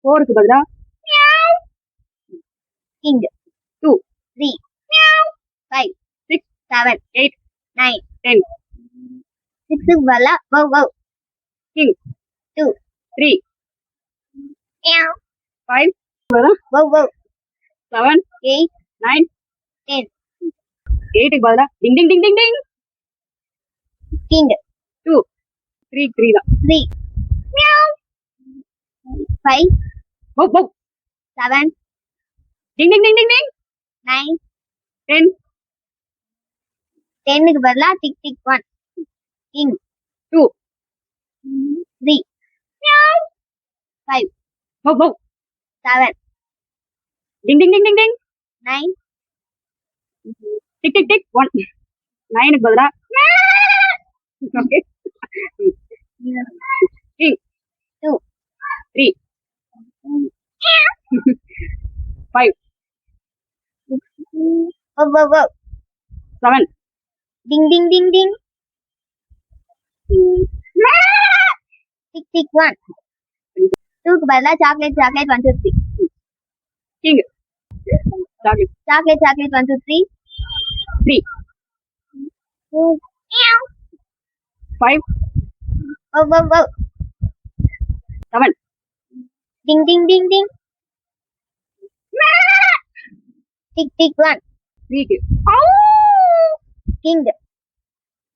4க்கு பதிலா King. 2, 3, 5, 6, 7, 8, 9. 10. 6 bala. Wow, wow. King. 2. 3, Meow. 5, Wow, wow. 7, 8, 9, 10. 8க்கு பதிலா டிங் ding ding ding டிங். King. 2, 3, 3 தான். 3. Meow. 5, Wow, wow. 7, ding ding ding ding ding. 9. 10, 10க்கு பதிலா tick tick 1. King. 2, 3. Meow. 5, wow, wow. 7, ding ding ding ding ding. 9. Tick tick tick 1. 9க்கு பதிலா okay. King. 2. 3, 5, Wow, wow, wow. 7, Ding, ding, ding, ding. Tick, tick, 1. 2க்கு பதிலா chocolate, chocolate, 1, 2, 3. King. Chocolate. Chocolate, chocolate, 1, 2, 3. 3, Meow. 5, Wow, wow, wow. 7, Ding, ding, ding, ding. Tick, tick, 1. 3க்கு King.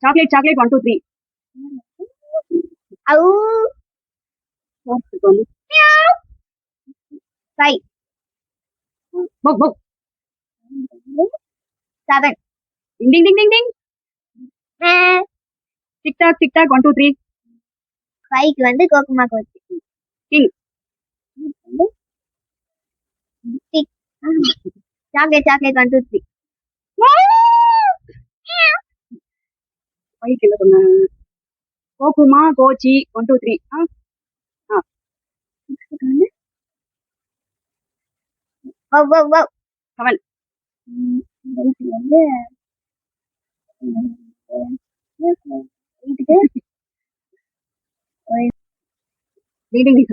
chocolate, chocolate, 1, 2, 3. Ow. 4க்கு வந்து Meow. 5, wow, wow. 7. Ding ding ding ding ding. Meow. Tick tock, 1, 2, 3. 5க்கு வந்து கோகுமா கோச்சு. King. Tick. Chocolate, chocolate, 1, 2, 3. 5க்கு என்ன சொன்ன? கோகுமா, கோச்சி, 1, 2, 3. Wow, wow, wow. 7. வந்து Ding ding ding.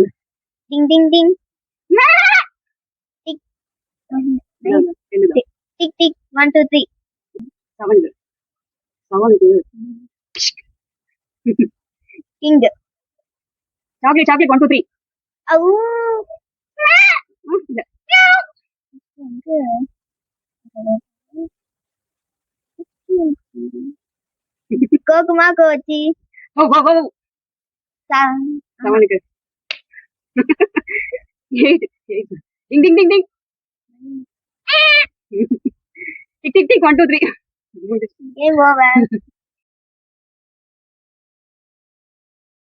ding, ding, ding. Tick. என்னது? Tick, tick, 1, 2, 3. 7க்கு 7க்கு King. chocolate, chocolate, 1, 2, 3. Ow. இல்ல. கோகுமா கோச்சி. Wow, wow, wow. 7க்கு 8. Ding ding ding ding. Tick tick tick 1, 2, 3. Game over.